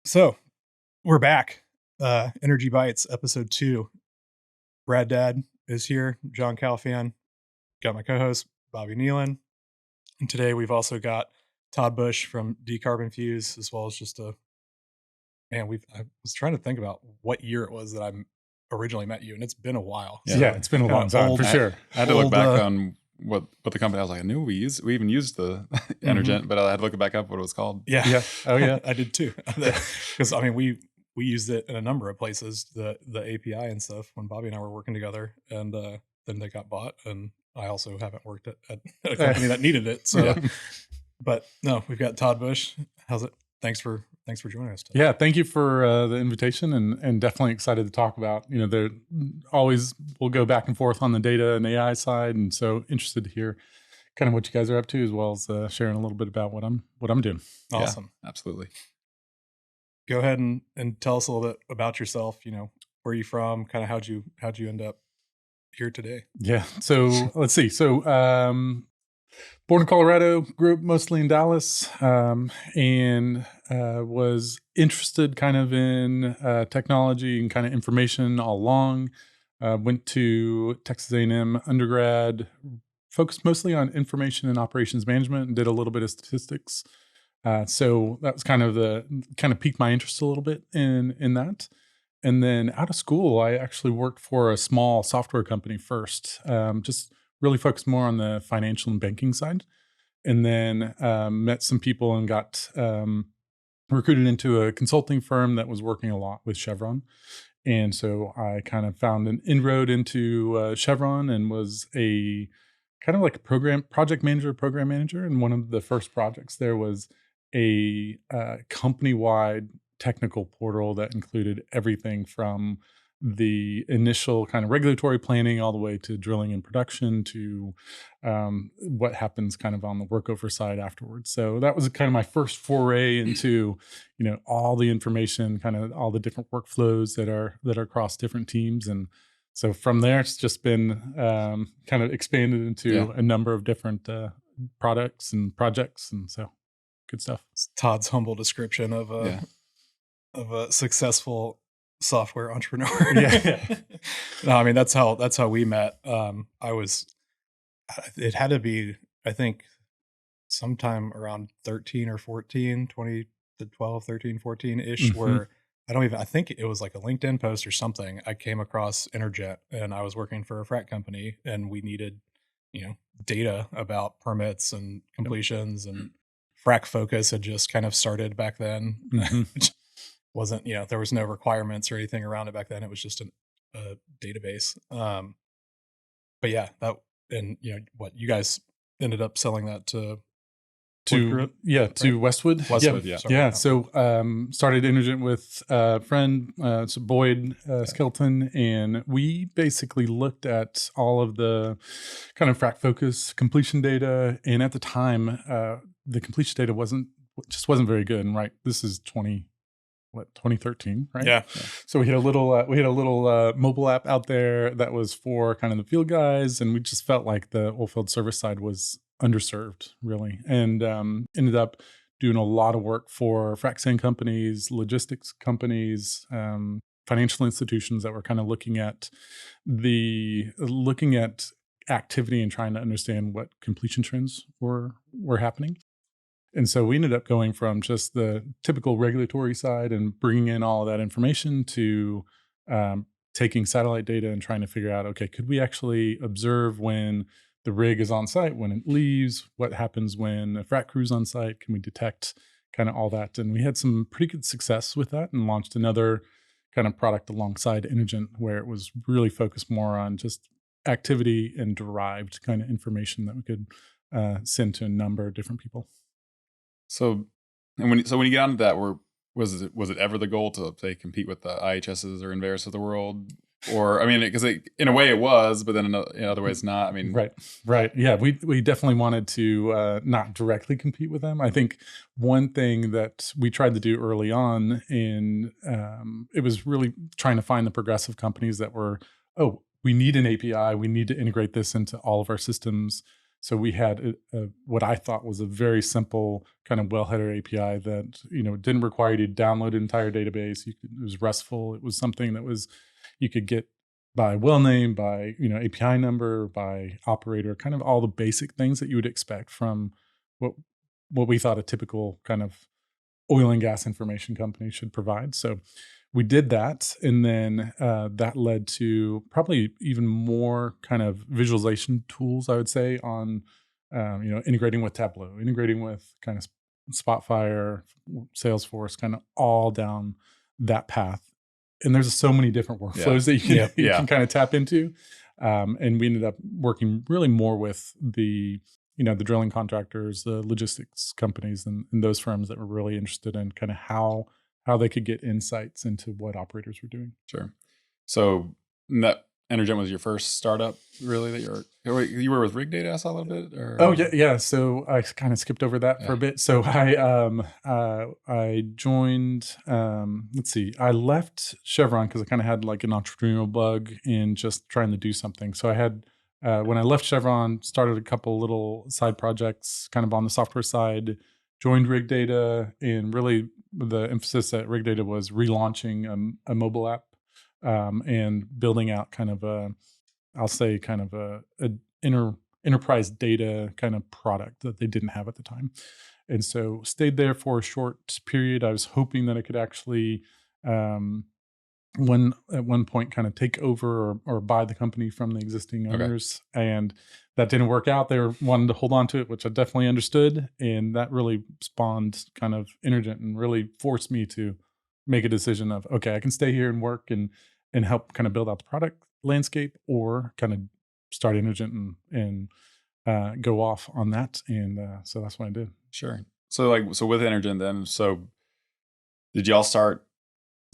So we're back. Energy Bites, episode 2. Brad Dad is here. John Calfan. Got my co-host, Bobby Nealon. And today we've also got Todd Bush from Decarbonfuse, as well as just I was trying to think about what year it was that I originally met you, and it's been a while. Yeah, it's been a long time for sure. I had to look back on what the company. I was like, I knew we even used the Energent, but I had to look back up what it was called. Yeah. Oh yeah, I did too. Because we used it in a number of places, the API and stuff, when Bobby and I were working together, and then they got bought, and I also haven't worked at a company that needed it. So, but no, we've got Todd Bush. How's it? Thanks for joining us today. Yeah, thank you for the invitation, and definitely excited to talk about, there always we'll go back and forth on the data and AI side, and so interested to hear kind of what you guys are up to, as well as sharing a little bit about what I'm doing. Awesome. Yeah, absolutely. Go ahead and tell us a little bit about yourself. Where are you from? Kind of how'd you end up here today? Yeah. So let's see. So born in Colorado, grew up mostly in Dallas, and was interested kind of in technology and kind of information all along. Went to Texas A&M undergrad, focused mostly on information and operations management, and did a little bit of statistics. So that was kind of piqued my interest a little bit in that. And then out of school, I actually worked for a small software company first, just really focused more on the financial and banking side. And then met some people and got recruited into a consulting firm that was working a lot with Chevron. And so I kind of found an inroad into Chevron and was a kind of like a program manager. And one of the first projects there was a company-wide technical portal that included everything from the initial kind of regulatory planning all the way to drilling and production to what happens kind of on the workover side afterwards. So that was kind of my first foray into, all the information, kind of all the different workflows that are across different teams. And so from there, it's just been kind of expanded into a number of different products and projects. And so good stuff. It's Todd's humble description of a successful software entrepreneur. No, I mean, that's how we met. It had to be, I think, sometime around 13 or 14, 20 to 12, 13, 14-ish, where I think it was like a LinkedIn post or something. I came across Energent, and I was working for a frac company, and we needed, data about permits and completions, and frac focus had just kind of started back then. Wasn't, there was no requirements or anything around it back then. It was just a database. But yeah, what you guys ended up selling that to Westwood. Yeah. So started Energent with a friend, Boyd Skelton, and we basically looked at all of the kind of frac focus completion data. And at the time, the completion data wasn't very good. And this is 2013, right? Yeah. So we had a little mobile app out there that was for kind of the field guys, and we just felt like the oilfield service side was underserved, really, and ended up doing a lot of work for frac sand companies, logistics companies, financial institutions that were kind of looking at activity and trying to understand what completion trends were happening. And so we ended up going from just the typical regulatory side and bringing in all of that information to taking satellite data and trying to figure out, okay, could we actually observe when the rig is on site, when it leaves, what happens when a frac crew's on site? Can we detect kind of all that? And we had some pretty good success with that and launched another kind of product alongside Energent, where it was really focused more on just activity and derived kind of information that we could send to a number of different people. So when you get onto that, was it ever the goal to say compete with the IHSs or Enverus of the world? Or, I mean, because in a way it was, but then in other ways not. I mean, right. Yeah, we definitely wanted to not directly compete with them. I think one thing that we tried to do early on it was really trying to find the progressive companies that were, we need an API. We need to integrate this into all of our systems. So we had what I thought was a very simple kind of wellheader API that, didn't require you to download an entire database. It was RESTful. It was something that you could get by well name, by, API number, by operator, kind of all the basic things that you would expect from what we thought a typical kind of oil and gas information company should provide. So we did that, and then that led to probably even more kind of visualization tools, I would say, on integrating with Tableau, integrating with kind of Spotfire, Salesforce, kind of all down that path. And there's so many different workflows that you can kind of tap into. And we ended up working really more with the drilling contractors, the logistics companies, and those firms that were really interested in kind of how they could get insights into what operators were doing. Sure. So Energent was your first startup, really, that you were with RigData, I saw a little bit? Or? Oh, yeah. So I kind of skipped over that for a bit. So I joined, I left Chevron because I kind of had like an entrepreneurial bug in just trying to do something. So I had, when I left Chevron, started a couple little side projects kind of on the software side, joined RigData, and really the emphasis at RigData was relaunching a mobile app and building out kind of a enterprise data kind of product that they didn't have at the time. And so stayed there for a short period. I was hoping that I could actually at one point kind of take over or buy the company from the existing owners. Okay. And that didn't work out. They wanted to hold on to it, which I definitely understood. And that really spawned kind of Energent and really forced me to make a decision of, okay, I can stay here and work and help kind of build out the product landscape, or kind of start Energent and go off on that. And so that's what I did. Sure. So with Energent then, so did y'all start?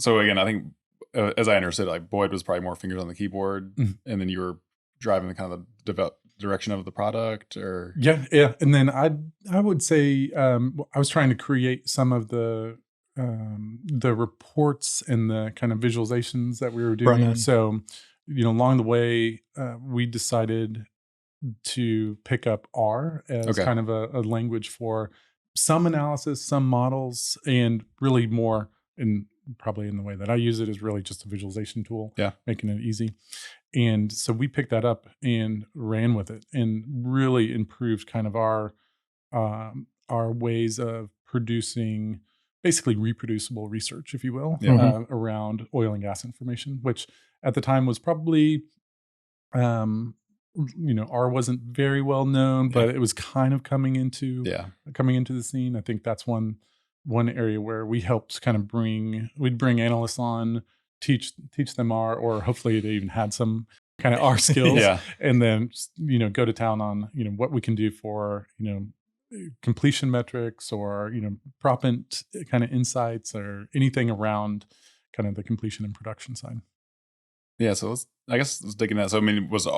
So again, I think as I understood, like Boyd was probably more fingers on the keyboard, and then you were driving the kind of the direction of the product, or yeah. And then I would say I was trying to create some of the reports and the kind of visualizations that we were doing. So, along the way, we decided to pick up R as kind of a language for some analysis, some models, and really more probably in the way that I use it is really just a visualization tool, making it easy. And so we picked that up and ran with it and really improved kind of our ways of producing basically reproducible research, if you will, around oil and gas information, which at the time was probably, R wasn't very well known, but it was kind of coming into the scene. I think that's one area where we helped kind of we'd bring analysts on, teach them R, or hopefully they even had some kind of R skills, and then go to town on what we can do for completion metrics, or proppant kind of insights, or anything around kind of the completion and production side. Yeah, so let's dig into that. So I mean, was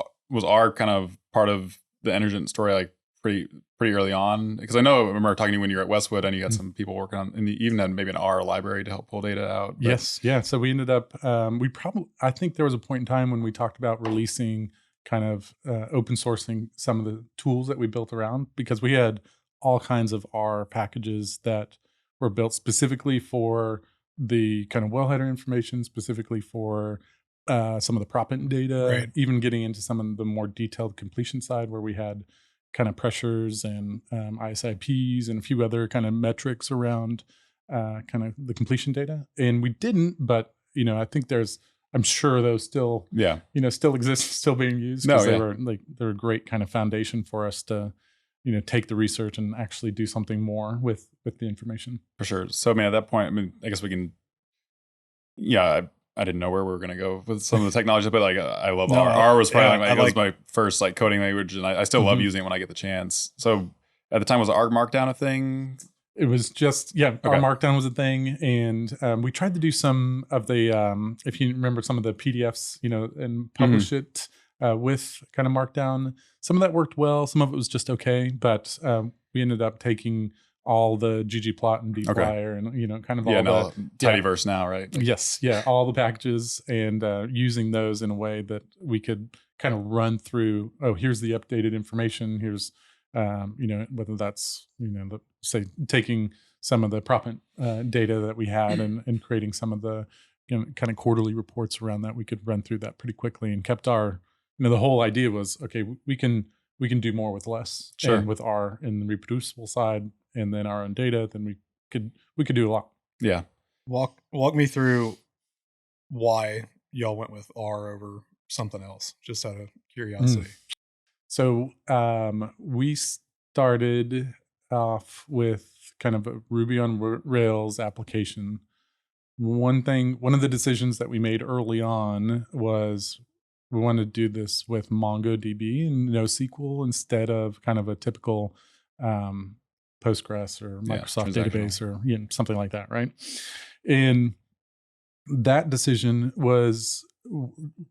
R kind of part of the Energent story like pretty early on? Because I remember talking to you when you were at Westwood, and you had some people working on, and you even had maybe an R library to help pull data out. But. Yes, yeah. So we ended up, I think there was a point in time when we talked about releasing kind of open sourcing some of the tools that we built around, because we had all kinds of R packages that were built specifically for the kind of wellheader information, specifically for some of the proppant data, even getting into some of the more detailed completion side, where we had kind of pressures and ISIPs and a few other kind of metrics around kind of the completion data. And we didn't, but I think I'm sure those still still exist, still being used, because they were a great kind of foundation for us to take the research and actually do something more with the information. For sure. So I mean, at that point, I guess we can. I didn't know where we were going to go with some of the technology, but like I love R. R was probably it was my first like coding language, and I still love using it when I get the chance. So at the time, was R Markdown a thing? It was just R Markdown was a thing, and we tried to do some of the if you remember some of the PDFs, and publish it with kind of Markdown. Some of that worked well, some of it was just okay, but we ended up taking all the ggplot and dplyr and kind of all the tidyverse now, right? Yes, all the packages, and using those in a way that we could kind of run through, oh, here's the updated information. Here's, whether that's, say taking some of the propent data that we had and creating some of the kind of quarterly reports around that. We could run through that pretty quickly and kept our, the whole idea was, okay, we can do more with less. Sure. And with R in the reproducible side and then our own data, then we could do a lot. Yeah. Walk me through why y'all went with R over something else, just out of curiosity. So we started off with kind of a Ruby on Rails application. One of the decisions that we made early on was we wanted to do this with MongoDB and NoSQL instead of kind of a typical Postgres or Microsoft database or something like that, right? And that decision was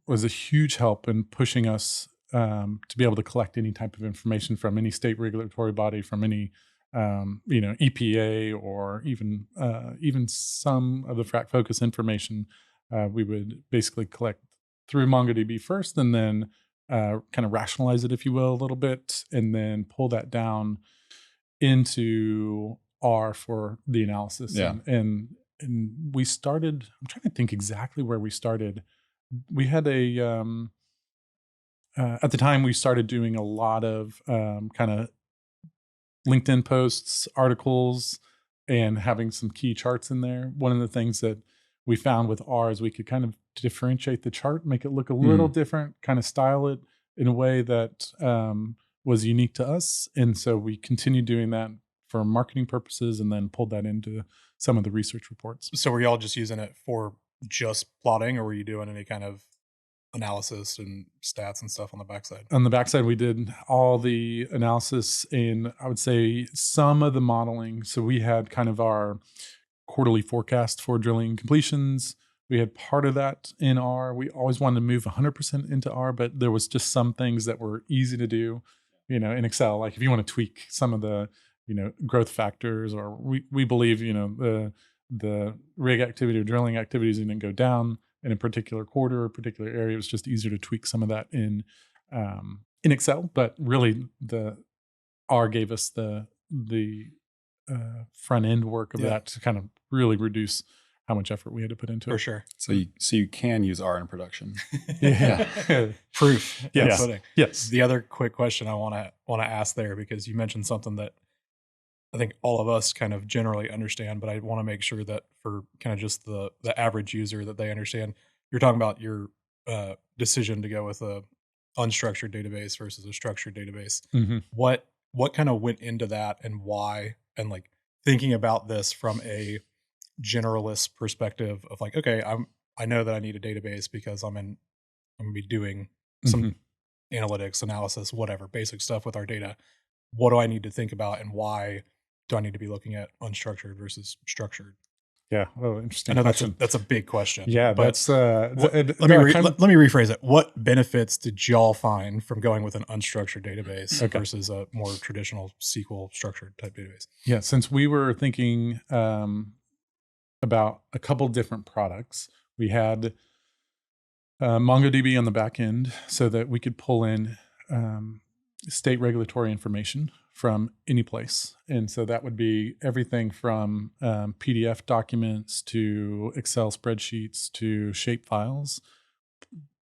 a huge help in pushing us to be able to collect any type of information from any state regulatory body, from any EPA, or even some of the frac focus information. We would basically collect through MongoDB first, and then kind of rationalize it, if you will, a little bit, and then pull that down into R for the analysis. Yeah. And we started, I'm trying to think exactly where we started. We had at the time we started doing a lot of kind of LinkedIn posts, articles, and having some key charts in there. One of the things that we found with R is we could kind of differentiate the chart, make it look a little different, kind of style it in a way that was unique to us. And so we continued doing that for marketing purposes and then pulled that into some of the research reports. So were y'all just using it for just plotting, or were you doing any kind of analysis and stats and stuff on the backside? On the backside, we did all the analysis and I would say some of the modeling. So we had kind of our quarterly forecast for drilling completions. We had part of that in R. We always wanted to move 100% into R, but there was just some things that were easy to do, in Excel. Like if you want to tweak some of the, growth factors, or we believe, the rig activity or drilling activities didn't go down in a particular quarter or particular area. It was just easier to tweak some of that in Excel. But really, the R gave us the front end work of that to kind of really reduce how much effort we had to put into it. For sure. So you can use R in production. Yeah. Proof. Yes. Yes. The other quick question I want to ask there, because you mentioned something that I think all of us kind of generally understand, but I want to make sure that for kind of just the average user that they understand. You're talking about your decision to go with a unstructured database versus a structured database. Mm-hmm. What kind of went into that and why? And like thinking about this from a generalist perspective of like, okay, I know that I need a database because I'm going to be doing some analytics, analysis, whatever, basic stuff with our data. What do I need to think about, and why do I need to be looking at unstructured versus structured? Yeah, well, interesting. I know that's a big question. Yeah, but that's. let me rephrase it. What benefits did y'all find from going with an unstructured database versus a more traditional SQL structured type database? Yeah, since we were thinking about a couple different products, we had MongoDB on the back end so that we could pull in state regulatory information from any place. And so that would be everything from PDF documents to Excel spreadsheets to shape files.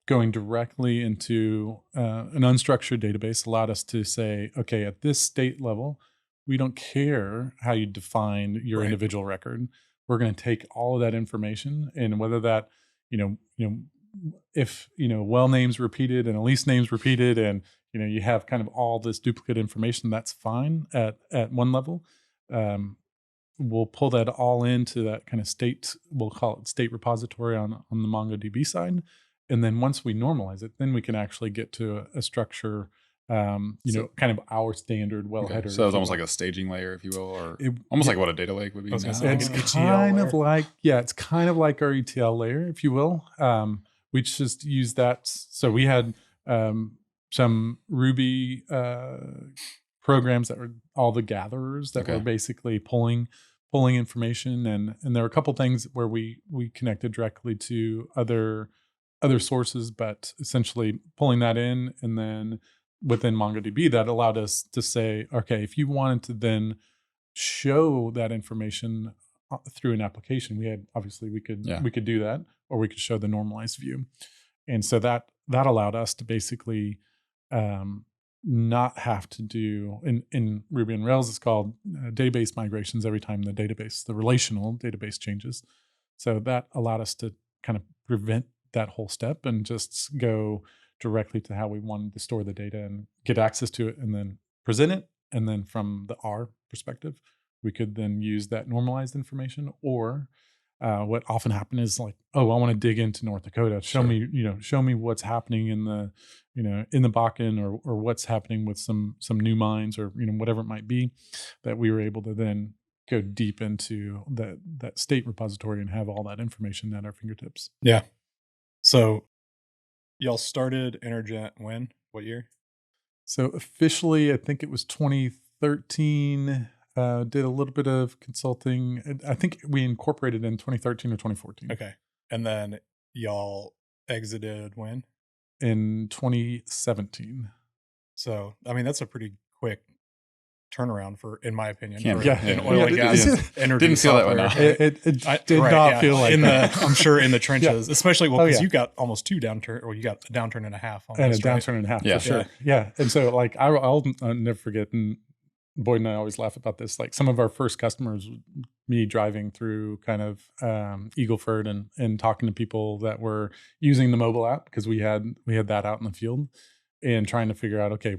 Going directly into an unstructured database allowed us to say, okay, at this state level, we don't care how you define your individual record. We're going to take all of that information, and whether that, if well names repeated and a lease names repeated, and you have kind of all this duplicate information, that's fine at one level. We'll pull that all into that kind of state, we'll call it state repository on the MongoDB side. And then once we normalize it, then we can actually get to a structure, kind of our standard header. So it's almost like a staging layer, if you will, or almost like what a data lake would be. It's kind of like, it's kind of like our ETL layer, if you will. We just use that. So we had some Ruby programs that were all the gatherers that were basically pulling information, and there were a couple things where we connected directly to other other sources, but essentially pulling that in, and then within MongoDB, that allowed us to say, okay, if you wanted to then show that information through an application, we could do that, or we could show the normalized view. And so that allowed us to basically not have to do, in Ruby on Rails, it's called database migrations every time the relational database changes. So that allowed us to kind of prevent that whole step and just go directly to how we wanted to store the data and get access to it and then present it. And then from the R perspective, we could then use that normalized information. Or what often happened is like, oh, I want to dig into North Dakota. Show me what's happening in the, in the Bakken, or what's happening with some new mines, or, whatever it might be, that we were able to then go deep into that state repository and have all that information at our fingertips. Yeah. So y'all started Energent when? What year? So officially, I think it was 2013. Did a little bit of consulting. I think we incorporated in 2013 or 2014. Okay. And then y'all exited when? In 2017. So, I mean, that's a pretty quick turnaround in my opinion, Can't for be. an oil and gas energy Didn't feel that way. software. It did not feel like that. I'm sure in the trenches, especially because yeah. you got almost two downturn, or you got a downturn and a half. Almost, And a downturn and a half, Yeah. for sure. Yeah. And so like, I'll never forget, and Boyd and I always laugh about this, like some of our first customers, me driving through kind of Eagleford and talking to people that were using the mobile app, because we had that out in the field, and trying to figure out, okay,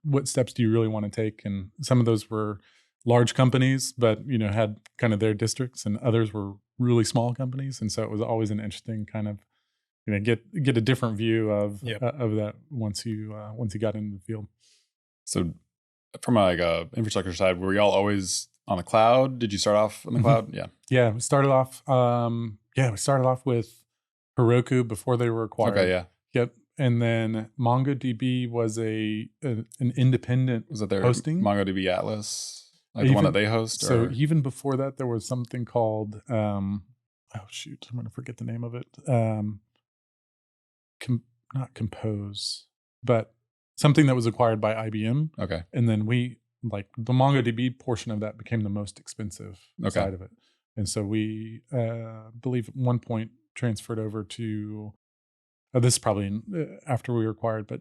what steps do you really want to take? And some of those were large companies, but had kind of their districts, and others were really small companies. And so it was always an interesting kind of, get a different view of that once you got into the field. So from a infrastructure side, were y'all always on the cloud? Did you start off on the cloud? Yeah. Yeah, we started off with Heroku before they were acquired. Okay, yeah. Yep. And then MongoDB was an independent Was it their hosting. MongoDB Atlas, like the one that they host? So even before that, there was something called I'm going to forget the name of it. Not Compose, but something that was acquired by IBM. Okay. And then the MongoDB portion of that became the most expensive side of it. And so we believe at one point transferred over to, this is probably after we were acquired, but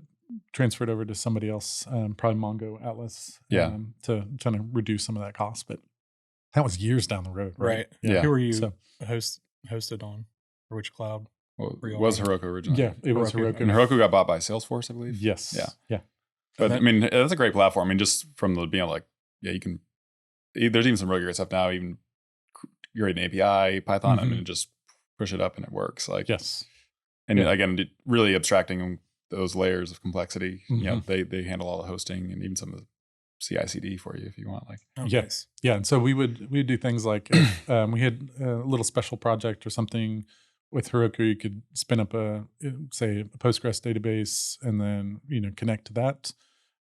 transferred over to somebody else, probably Mongo Atlas, to trying to reduce some of that cost. But that was years down the road. Right. Yeah. Who were you hosted on, or which cloud? Well, it was Heroku originally. Yeah, it was Heroku. And Heroku got bought by Salesforce, I believe. Yes. Yeah. But I mean, that's a great platform. I mean, just from being like, you can, there's even some really great stuff now, even create an API, Python, Mm-hmm. and just push it up and it works. Like, yes. And again, really abstracting those layers of complexity. Mm-hmm. They handle all the hosting and even some of the CI/CD for you if you want. Like, yes. Yeah. And so we would do things like if, we had a little special project or something with Heroku, you could spin up a Postgres database and then connect to that.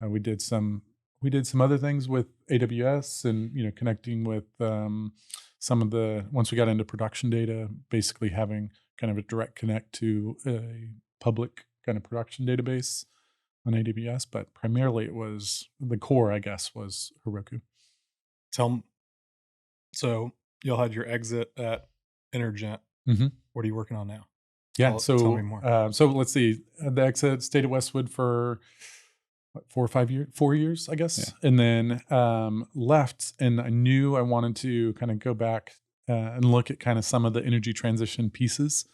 We did some other things with AWS and connecting with some of the, once we got into production data, basically having kind of a direct connect to a public kind of production database on AWS. But primarily it was the core, I guess, was Heroku. So y'all had your exit at Energent. Mm-hmm. What are you working on now? Yeah. Tell me more. So let's see. The exit stayed at Westwood for 4 years, I guess. Yeah. And then left, and I knew I wanted to kind of go back and look at kind of some of the energy transition pieces.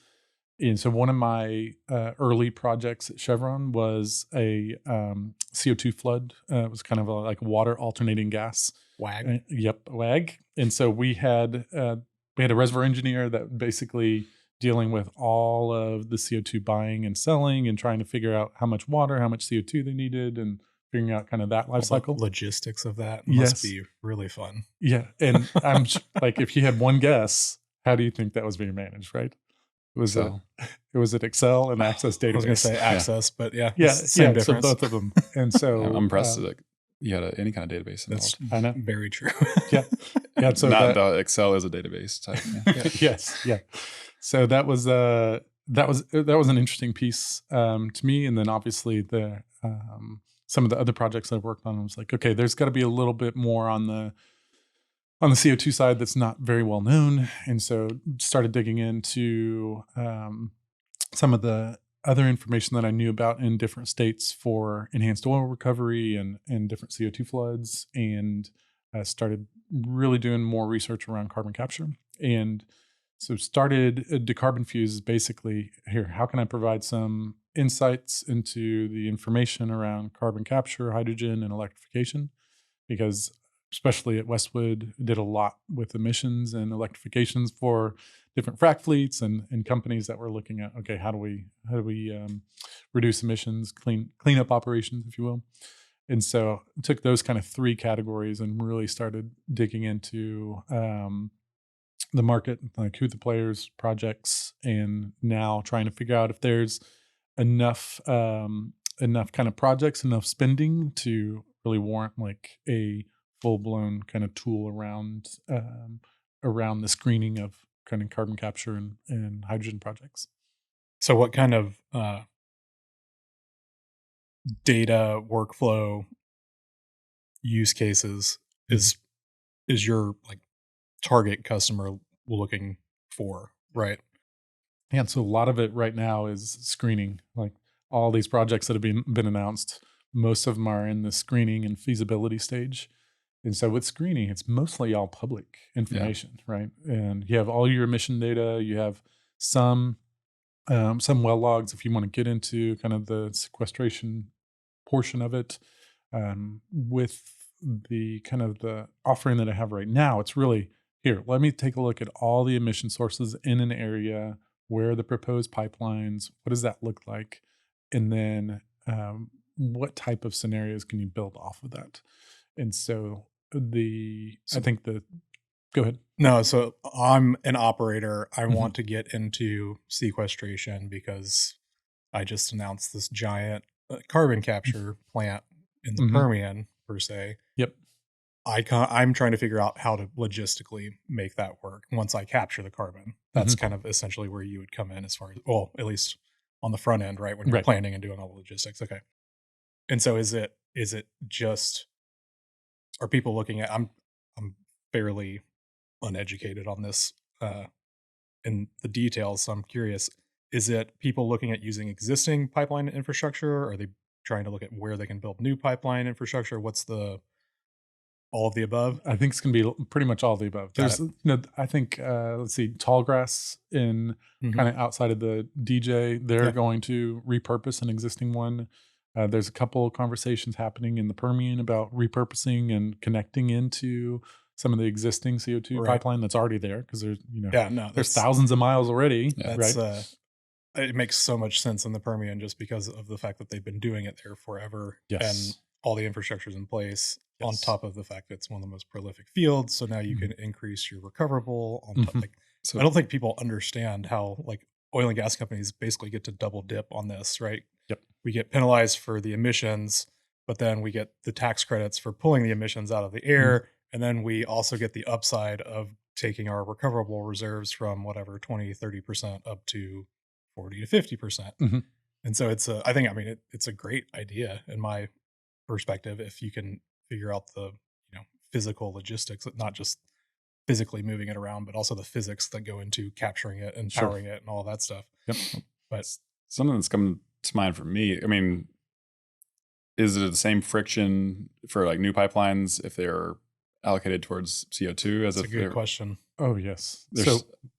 And so one of my early projects at Chevron was a CO2 flood. It was kind of like water alternating gas. WAG. WAG. And so we had a reservoir engineer that basically dealing with all of the CO2 buying and selling and trying to figure out how much water, how much CO2 they needed, and figuring out kind of that life cycle. Logistics of that must be really fun. Yeah. And I'm like, if you had one guess, how do you think that was being managed, right? Was it Excel and Access database? I was going to say Access, but same difference. So both of them. And so I'm impressed that you had any kind of database involved. I know. Very true. Yeah. So the Excel is a database type. Yeah. Yes. Yeah. So that was that was an interesting piece to me. And then obviously the some of the other projects I've worked on, I was like, okay, there's got to be a little bit more on the CO2 side that's not very well known. And so started digging into some of the other information that I knew about in different states for enhanced oil recovery and different CO2 floods, and started really doing more research around carbon capture. And so started Decarbonfuse basically here. How can I provide some insights into the information around carbon capture, hydrogen, and electrification? Because especially at Westwood, did a lot with emissions and electrifications for different frac fleets and companies that were looking at, okay, how do we reduce emissions, clean up operations, if you will. And so I took those kind of three categories and really started digging into the market, like who the players, projects, and now trying to figure out if there's enough kind of projects, enough spending to really warrant like a full-blown kind of tool around the screening of kind of carbon capture and hydrogen projects. So what kind of data workflow use cases is your like target customer looking for, right? And so a lot of it right now is screening. Like all these projects that have been announced, most of them are in the screening and feasibility stage. And so with screening, it's mostly all public information, right? And you have all your emission data. You have some well logs if you want to get into kind of the sequestration portion of it. With the kind of the offering that I have right now, it's really here. Let me take a look at all the emission sources in an area. Where are the proposed pipelines? What does that look like? And then what type of scenarios can you build off of that? And so go ahead. No, so I'm an operator. I want to get into sequestration because I just announced this giant carbon capture plant in the Permian, per se. Yep. I'm trying to figure out how to logistically make that work once I capture the carbon. That's kind of essentially where you would come in as far as, well, at least on the front end, right? When you're planning and doing all the logistics. Okay. And so is it just, are people looking at, I'm fairly uneducated on this in the details, so I'm curious, is it people looking at using existing pipeline infrastructure? Or are they trying to look at where they can build new pipeline infrastructure? What's all of the above? I think it's going to be pretty much all of the above. There's, I think, let's see, Tallgrass in kind of outside of the DJ, they're going to repurpose an existing one. There's a couple of conversations happening in the Permian about repurposing and connecting into some of the existing CO2 pipeline that's already there, because there's, there's thousands of miles already. Right. It makes so much sense in the Permian just because of the fact that they've been doing it there forever. And all the infrastructure's in place on top of the fact that it's one of the most prolific fields. So now you can increase your recoverable on top. So I don't think people understand how like oil and gas companies basically get to double dip on this, right? Yep. We get penalized for the emissions, but then we get the tax credits for pulling the emissions out of the air. And then we also get the upside of taking our recoverable reserves from whatever 20, 30% up to 40 to 50%. And so it's it's a great idea in my perspective, if you can figure out the physical logistics, not just physically moving it around, but also the physics that go into capturing it and powering it and all that stuff. But something that's coming to mind for me, I mean, is it the same friction for like new pipelines if they're allocated towards CO2 as That's a good question. Oh, yes.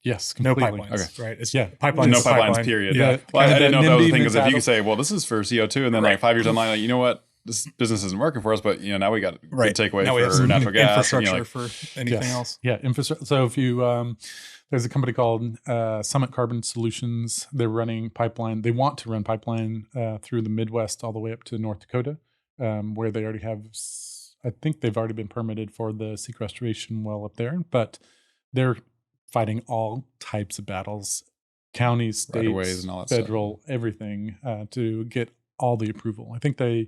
Yes, completely. No pipelines, right? It's pipelines. No pipelines, period. Yeah. Well, I didn't know if that was the thing, because if you could say, well, this is for CO2, and then like 5 years down the line, like, you know what? This business isn't working for us, but now we got good takeaway for natural gas. Infrastructure for anything else. Yeah, infrastructure. So if you, there's a company called Summit Carbon Solutions. They're running pipeline. They want to run pipeline through the Midwest all the way up to North Dakota, where they already have, I think they've already been permitted for the sequestration well up there, but they're fighting all types of battles, counties, states, and all that federal, everything, to get all the approval. I think they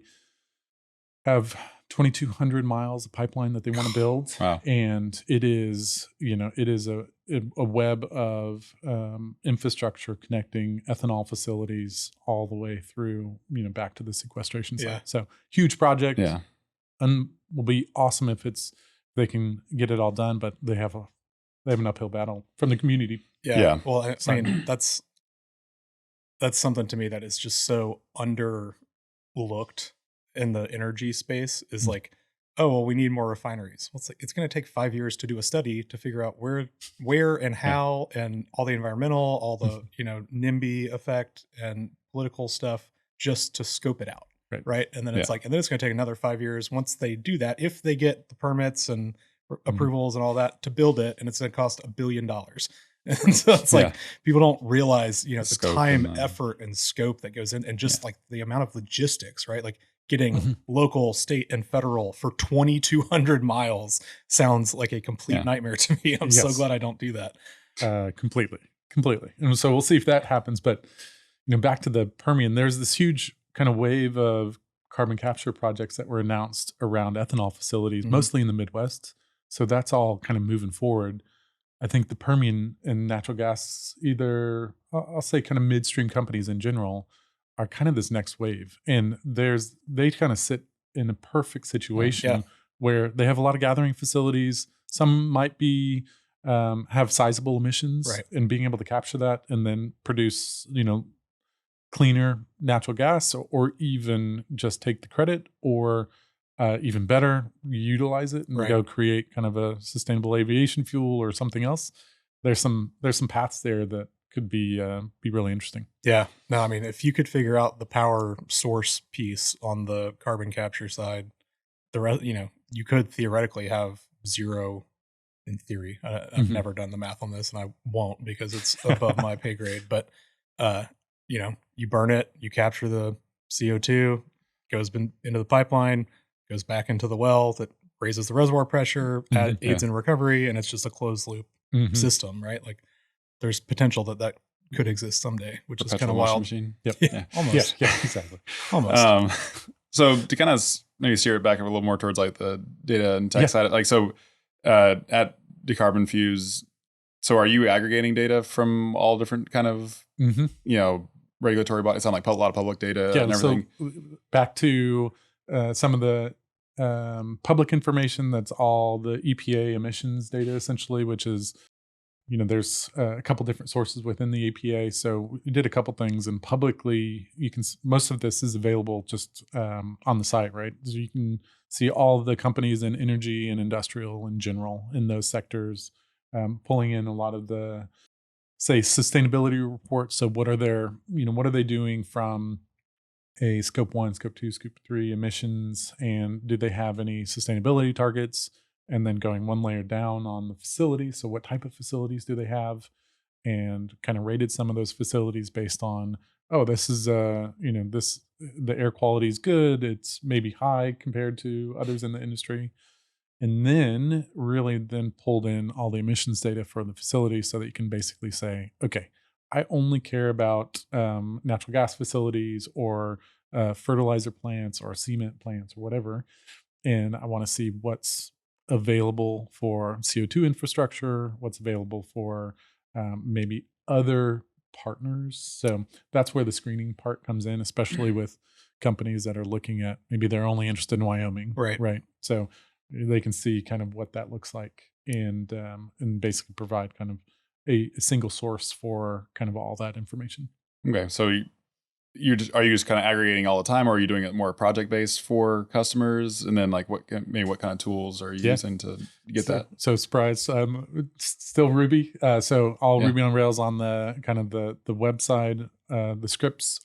have 2,200 miles of pipeline that they want to build. Wow. And it is a web of infrastructure connecting ethanol facilities all the way through, back to the sequestration site. Yeah. So huge project. Yeah. And will be awesome if they can get it all done, but they have an uphill battle from the community. Yeah. Well, I mean, that's something to me that is just so underlooked in the energy space is like, oh, well, we need more refineries. Well, it's going to take 5 years to do a study to figure out where and how and all the environmental, all the, NIMBY effect and political stuff just to scope it out. Right. And then it's and then it's going to take another 5 years once they do that, if they get the permits and approvals and all that to build it, and it's going to cost $1 billion. And so it's like people don't realize, the time, effort, and scope that goes in, and just like the amount of logistics, right? Like getting local, state, and federal for 2,200 miles sounds like a complete nightmare to me. I'm so glad I don't do that. Completely. And so we'll see if that happens. But back to the Permian, there's this huge kind of wave of carbon capture projects that were announced around ethanol facilities, mostly in the Midwest. So that's all kind of moving forward. I think the Permian and natural gas, either I'll say kind of midstream companies in general, are kind of this next wave. And they kind of sit in a perfect situation where they have a lot of gathering facilities. Some might be have sizable emissions, and being able to capture that and then produce, cleaner natural gas, or even just take the credit, or even better, utilize it and go create kind of a sustainable aviation fuel or something else. There's some paths there that could be really interesting. Yeah. No, I mean, if you could figure out the power source piece on the carbon capture side, the rest, you could theoretically have zero in theory. I've never done the math on this, and I won't because it's above my pay grade. But you burn it, you capture the CO2, goes into the pipeline, goes back into the well that raises the reservoir pressure, aids in recovery, and it's just a closed loop system, right? Like there's potential that could exist someday, which is kind of wild. Machine. Almost. Yeah, exactly. Almost. So to kind of maybe steer it back a little more towards like the data and tech side, like so at Decarbonfuse, so are you aggregating data from all different kind of regulatory bodies? Sound like a lot of public data and everything. So back to some of the public information, that's all the EPA emissions data essentially, which is, there's a couple different sources within the EPA. So we did a couple things, and publicly most of this is available just on the site, right? So you can see all of the companies in energy and industrial in general in those sectors, pulling in a lot of the, say, sustainability reports. So what are what are they doing from a scope 1, scope 2, scope 3 emissions, and do they have any sustainability targets? And then going one layer down on the facility. So what type of facilities do they have? And kind of rated some of those facilities based on, this is the air quality is good, it's maybe high compared to others in the industry. And then really pulled in all the emissions data for the facility so that you can basically say, okay, I only care about natural gas facilities or fertilizer plants or cement plants or whatever. And I want to see what's available for CO2 infrastructure, what's available for maybe other partners. So that's where the screening part comes in, especially with companies that are looking at, maybe they're only interested in Wyoming. Right. So they can see kind of what that looks like, and basically provide kind of a single source for kind of all that information. Okay. So are you just kind of aggregating all the time, or are you doing it more project based for customers? And then like what kind of tools are you using to get that? So surprise, still Ruby. So all Ruby on Rails on the kind of the website. The scripts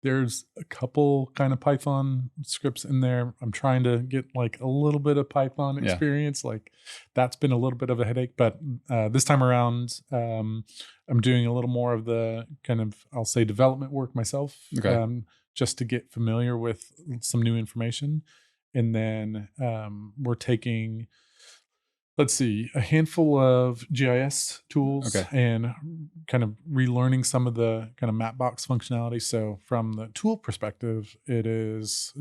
there's a couple kind of Python scripts in there. I'm trying to get like a little bit of Python experience. Like that's been a little bit of a headache, but this time around, I'm doing a little more of the kind of, I'll say, development work myself, just to get familiar with some new information. And then we're taking let's see, a handful of GIS tools Okay. and kind of relearning some of the kind of Mapbox functionality. So from the tool perspective, it is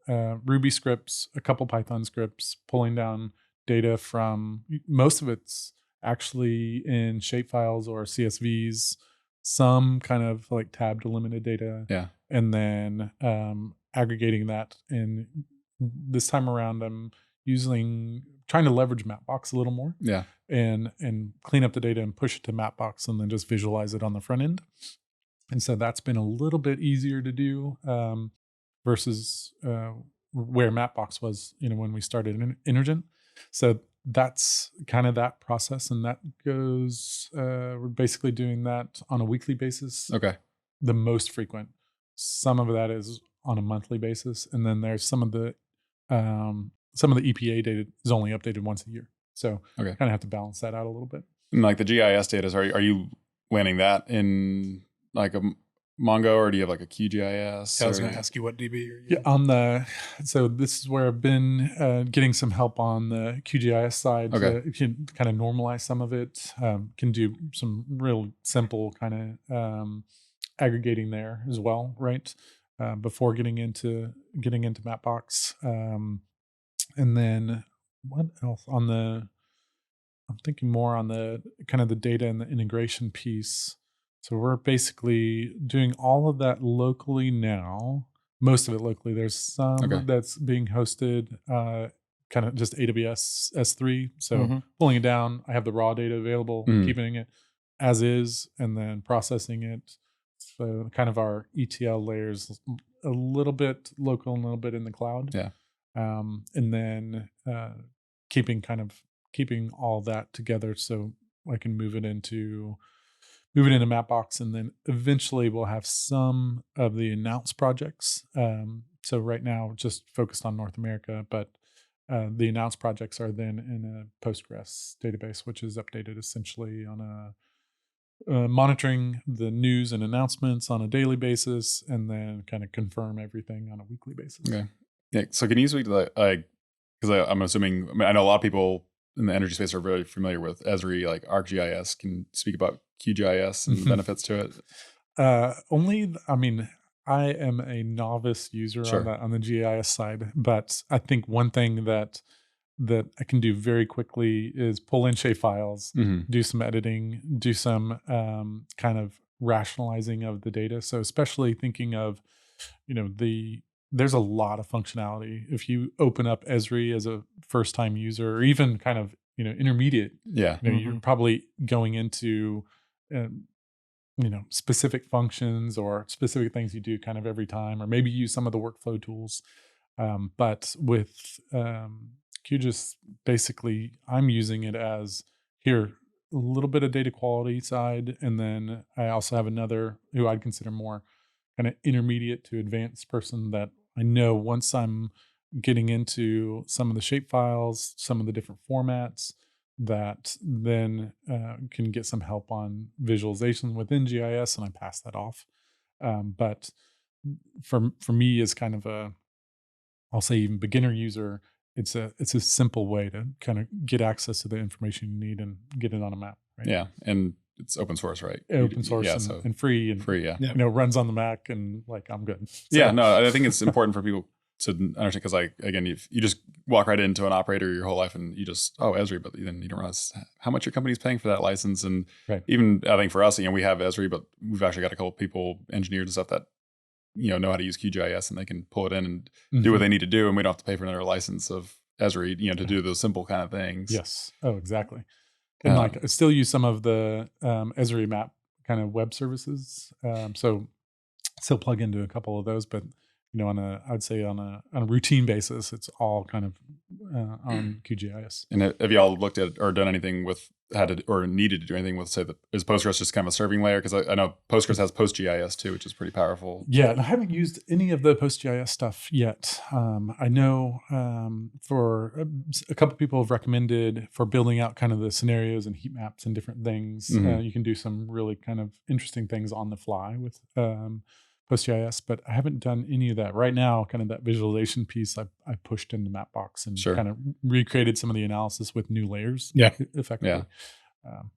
Ruby scripts, a couple Python scripts, pulling down data from, most of it's actually in shapefiles or CSVs, some kind of like tab delimited data, Yeah. and then aggregating that. And this time around, I'm trying to leverage Mapbox a little more, Yeah. and clean up the data and push it to Mapbox and then just visualize it on the front end. And so that's been a little bit easier to do versus where Mapbox was, when we started in Energent. So that's kind of that process, and that goes. We're basically doing that on a weekly basis. Okay. The most frequent. Some of that is on a monthly basis, and then there's some of the EPA data is only updated once a year. So Okay. kind of have to balance that out a little bit. And like the GIS data, are you landing that in like a Mongo, or do you have like a QGIS? I was going to ask you what DB you're using. Yeah, so this is where I've been getting some help on the QGIS side. Okay. To kind of normalize some of it. Can do some real simple kind of aggregating there as well, right? Before getting into Mapbox. And then what else I'm thinking more on the kind of the data and the integration piece. So we're basically doing all of that locally now, most of it locally. There's some that's being hosted kind of just AWS S3. So pulling it down, I have the raw data available, keeping it as is, and then processing it. So kind of our ETL layers a little bit local and a little bit in the cloud. Yeah. And then keeping all that together so I can move it into Mapbox, and then eventually we'll have some of the announced projects. So right now just focused on North America, but the announced projects are then in a Postgres database, which is updated essentially on a monitoring the news and announcements on a daily basis, and then kind of confirm everything on a weekly basis. Okay. Yeah. So can you speak to that? Because I'm assuming, I know a lot of people in the energy space are very familiar with Esri, like ArcGIS. Can you speak about QGIS and the benefits to it? I am a novice user on the GIS side, but I think one thing that I can do very quickly is pull in shapefiles, do some editing, do some kind of rationalizing of the data. So especially thinking of, there's a lot of functionality. If you open up Esri as a first time user, or even kind of, intermediate, you're probably going into, specific functions or specific things you do kind of every time, or maybe use some of the workflow tools. But with QGIS, basically, I'm using it as here, a little bit of data quality side, and then I also have another who I'd consider more kind of intermediate to advanced person that I know once I'm getting into some of the shapefiles, some of the different formats, that then can get some help on visualization within GIS, and I pass that off. But for me, as kind of I'll say even beginner user, it's a simple way to kind of get access to the information you need and get it on a map. Right? Yeah, and it's open source, right? Open source and free, and yeah. Runs on the Mac, and like I'm good. So, yeah, no, I think it's important for people to understand, because like again, if you just walk right into an operator your whole life and you just Esri, but then you don't realize how much your company's paying for that license. And even I think for us, we have Esri, but we've actually got a couple of people, engineers and stuff, that know how to use QGIS, and they can pull it in and do what they need to do, and we don't have to pay for another license of Esri, to do those simple kind of things. Yes. Oh, exactly. And I still use some of the Esri map kind of web services. So still plug into a couple of those, but I'd say on a routine basis, it's all kind of on QGIS. And have y'all looked at or done anything with needed to do anything with, say, is Postgres just kind of a serving layer? Because I know Postgres has PostGIS too, which is pretty powerful. Yeah, and I haven't used any of the PostGIS stuff yet. I know for a couple of people have recommended for building out kind of the scenarios and heat maps and different things. You can do some really kind of interesting things on the fly with PostGIS, but I haven't done any of that. Right now, kind of that visualization piece I pushed into Mapbox and Sure. kind of recreated some of the analysis with new layers. Yeah. Effectively.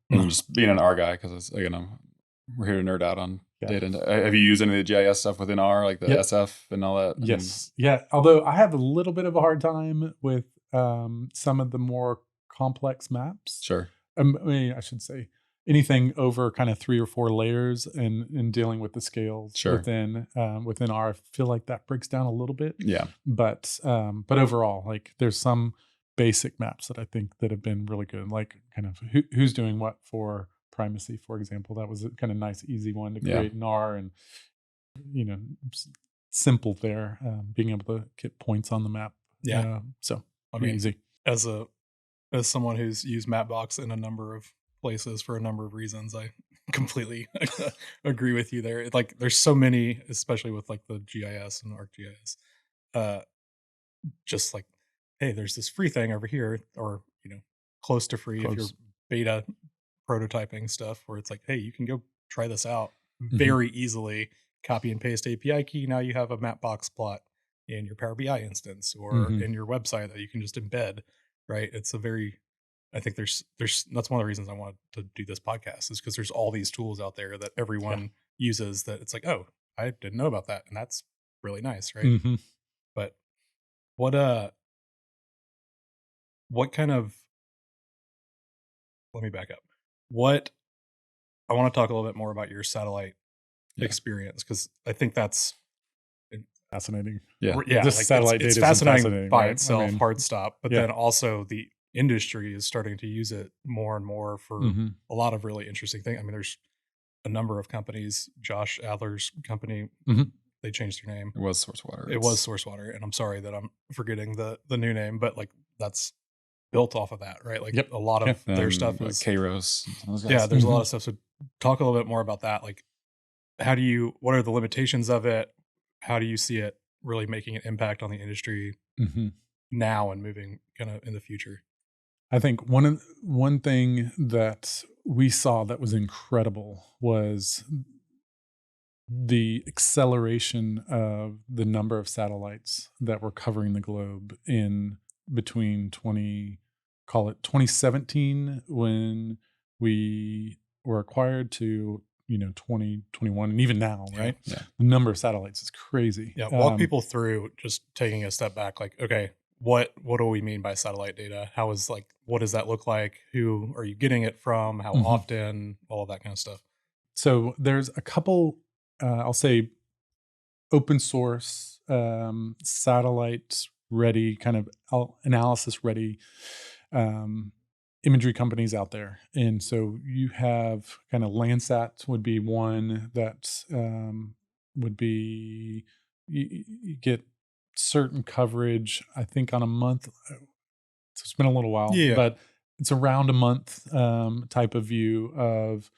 And just being an R guy, because we're here to nerd out on data. Have you used any of the GIS stuff within R, like the SF and all that? Yes. Although I have a little bit of a hard time with some of the more complex maps. Sure. I mean, I should say anything over kind of 3 or 4 layers and dealing with the scales within R. I feel like that breaks down a little bit. Yeah. But overall, like there's some basic maps that I think that have been really good, like kind of who's doing what for primacy, for example. That was a kind of nice, easy one to create in R, and simple there, being able to get points on the map. Yeah. So I mean, easy. As someone who's used Mapbox in a number of places for a number of reasons, I completely agree with you there. Like there's so many, especially with like the GIS and ArcGIS, just like, hey, there's this free thing over here, or close to free if you're beta prototyping stuff, where it's like, hey, you can go try this out very easily, copy and paste API key. Now you have a Mapbox plot in your Power BI instance or in your website that you can just embed, right? It's a very, I think there's that's one of the reasons I wanted to do this podcast, is because there's all these tools out there that everyone uses that it's like, oh, I didn't know about that. And that's really nice, right? But what kind of, let me back up. I want to talk a little bit more about your satellite experience, because I think that's fascinating. Yeah, just like satellite data it's is fascinating by right? itself, hard stop. But then also the industry is starting to use it more and more for a lot of really interesting things. I mean, there's a number of companies. Josh Adler's company, they changed their name. It was SourceWater. It was SourceWater, and I'm sorry that I'm forgetting the new name, but like that's built off of that, right? Like a lot of their stuff is Kairos. There's a lot of stuff. So talk a little bit more about that. Like, what are the limitations of it? How do you see it really making an impact on the industry now and moving kind of in the future? I think one thing that we saw that was incredible was the acceleration of the number of satellites that were covering the globe in between 2017 when we were acquired to 2021, and even now, right? Yeah. The number of satellites is crazy. Yeah. Walk people through, just taking a step back, like, okay, what do we mean by satellite data? What does that look like? Who are you getting it from? How often? All of that kind of stuff. So there's a couple, I'll say, open source, satellite ready, kind of analysis ready imagery companies out there. And so you have kind of Landsat would be one that would be, you get certain coverage, I think, on a month. So it's been a little while, but it's around a month type of view of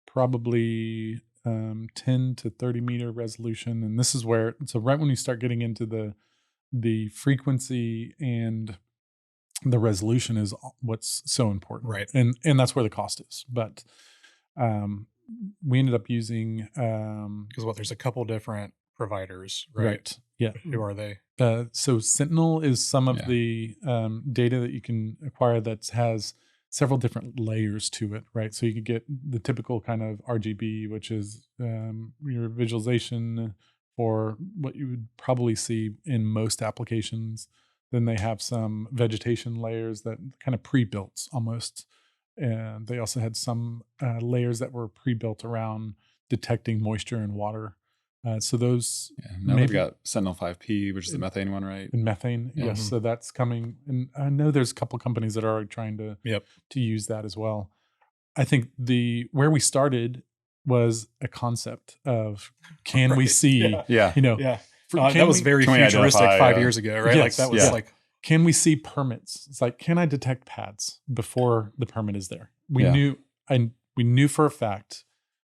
probably 10 to 30 meter resolution. And this is where, so right when you start getting into the frequency and the resolution is what's so important, right? And that's where the cost is. But we ended up using because there's a couple different providers, right? Yeah. Who are they? So Sentinel is some of the data that you can acquire that has several different layers to it, right? So you could get the typical kind of RGB, which is your visualization for what you would probably see in most applications. Then they have some vegetation layers that kind of pre-built almost. And they also had some layers that were pre-built around detecting moisture and water. So those... now they've got Sentinel 5P, which is the methane one, right? And methane, yes. So that's coming. And I know there's a couple companies that are already trying to use that as well. I think where we started was a concept of, can we see... that was very futuristic 5 years ago, right? Yes, like that was like, can we see permits? It's like, can I detect pads before the permit is there? We knew for a fact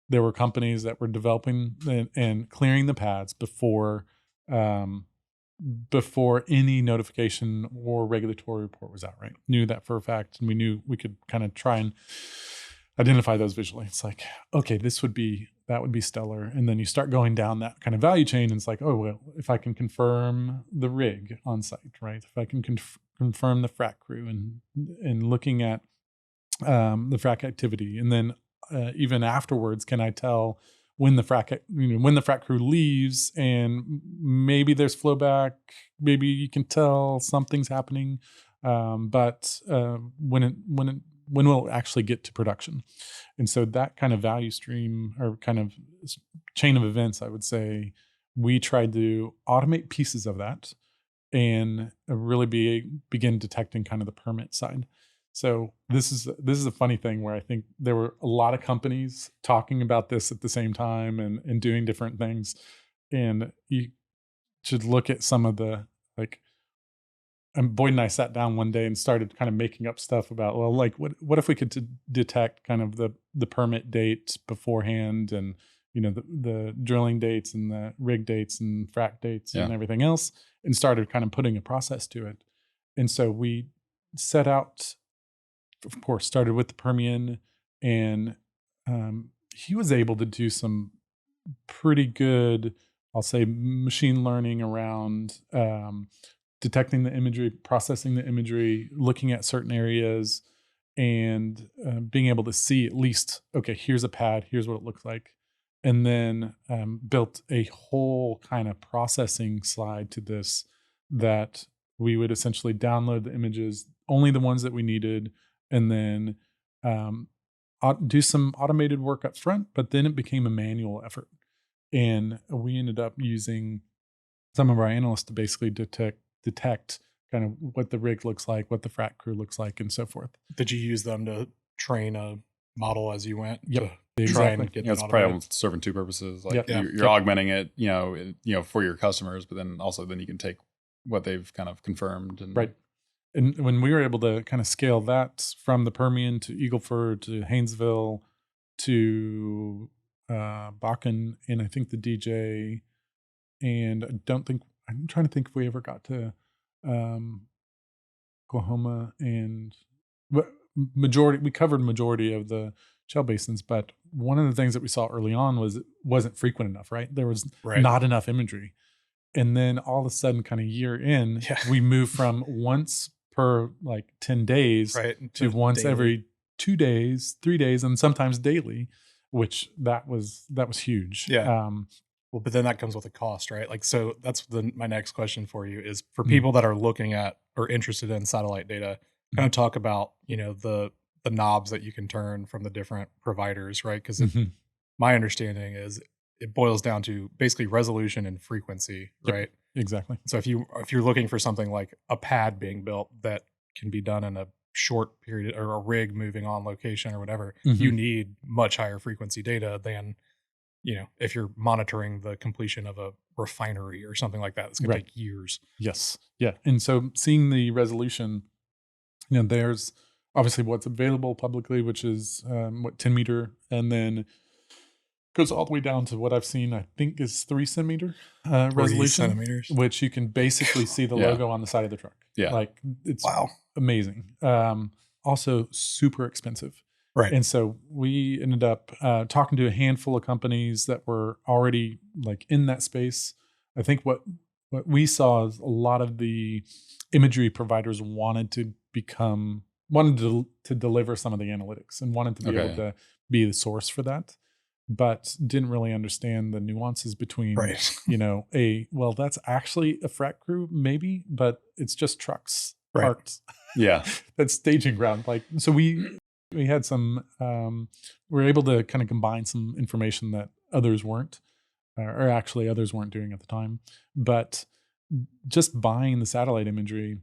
there were companies that were developing and clearing the pads before any notification or regulatory report was out, right? Knew that for a fact, and we knew we could kind of try and identify those visually. It's like, okay, this would be that would be stellar. And then you start going down that kind of value chain, and it's like, oh, well, if I can confirm the rig on site, right? If I can confirm the frac crew and looking at the frac activity, and then even afterwards, can I tell when the frac crew leaves, and maybe there's flow back, maybe you can tell something's happening, but when will it actually get to production? And so that kind of value stream, or kind of chain of events, I would say, we tried to automate pieces of that and really begin detecting kind of the permit side. So this is a funny thing where I think there were a lot of companies talking about this at the same time and doing different things. And you should look at some of the, like, and Boyd and I sat down one day and started kind of making up stuff about, well, like, what if we could detect kind of the permit date beforehand, and the drilling dates and the rig dates and frac dates and everything else, and started kind of putting a process to it. And so we set out, of course, started with the Permian, and he was able to do some pretty good, I'll say, machine learning around detecting the imagery, processing the imagery, looking at certain areas, and being able to see at least, okay, here's a pad, here's what it looks like. And then built a whole kind of processing slide to this, that we would essentially download the images, only the ones that we needed, and then do some automated work up front, but then it became a manual effort. And we ended up using some of our analysts to basically detect kind of what the rig looks like, what the frac crew looks like, and so forth. Did you use them to train a model as you went? Yep. Try and get it's probably serving two purposes. Like you're augmenting it, for your customers, but then also then you can take what they've kind of confirmed. And right. And when we were able to kind of scale that from the Permian to Eagle Ford to Haynesville to Bakken, and I think the DJ, and I'm trying to think if we ever got to Oklahoma, and we covered majority of the shale basins, but one of the things that we saw early on was it wasn't frequent enough, right? There was not enough imagery. And then all of a sudden, kind of year in, we moved from once per like 10 days to once daily, every 2 days, 3 days, and sometimes daily, which that was huge. Yeah. Well, but then that comes with a cost, right? Like, so that's my next question for you is, for people that are looking at or interested in satellite data, kind of talk about, the knobs that you can turn from the different providers, right? Because my understanding is it boils down to basically resolution and frequency, right? Exactly. So if you're looking for something like a pad being built that can be done in a short period, or a rig moving on location or whatever, you need much higher frequency data than, if you're monitoring the completion of a refinery or something like that. It's going to take years. Yes. Yeah. And so seeing the resolution, there's obviously what's available publicly, which is 10 meter, and then goes all the way down to what I've seen, I think, is 3 centimeter resolution, centimeters, which you can basically see the logo on the side of the truck. Yeah. Like, it's amazing. Also super expensive. Right. And so we ended up talking to a handful of companies that were already like in that space. I think what we saw is a lot of the imagery providers wanted to deliver some of the analytics and wanted to be able to be the source for that, but didn't really understand the nuances between, that's actually a frac crew maybe, but it's just trucks parked. Yeah. That's staging ground. Like, so we had some, we were able to kind of combine some information that others weren't, or actually others weren't doing at the time. But just buying the satellite imagery,